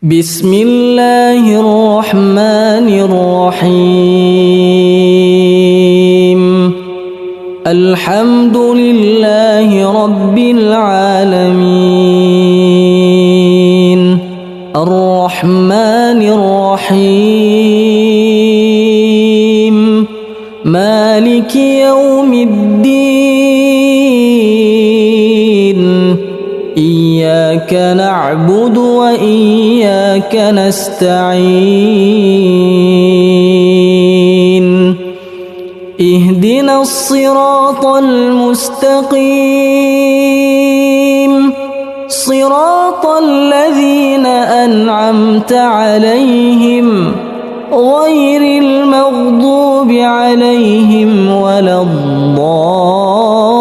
بسم الله الرحمن الرحيم. الحمد لله رب العالمين الرحمن الرحيم مالك يوم الدين. إياك نعبد وإياك نستعين. اهدنا الصراط المستقيم صراط الذين أنعمت عليهم غير المغضوب عليهم ولا الضالين.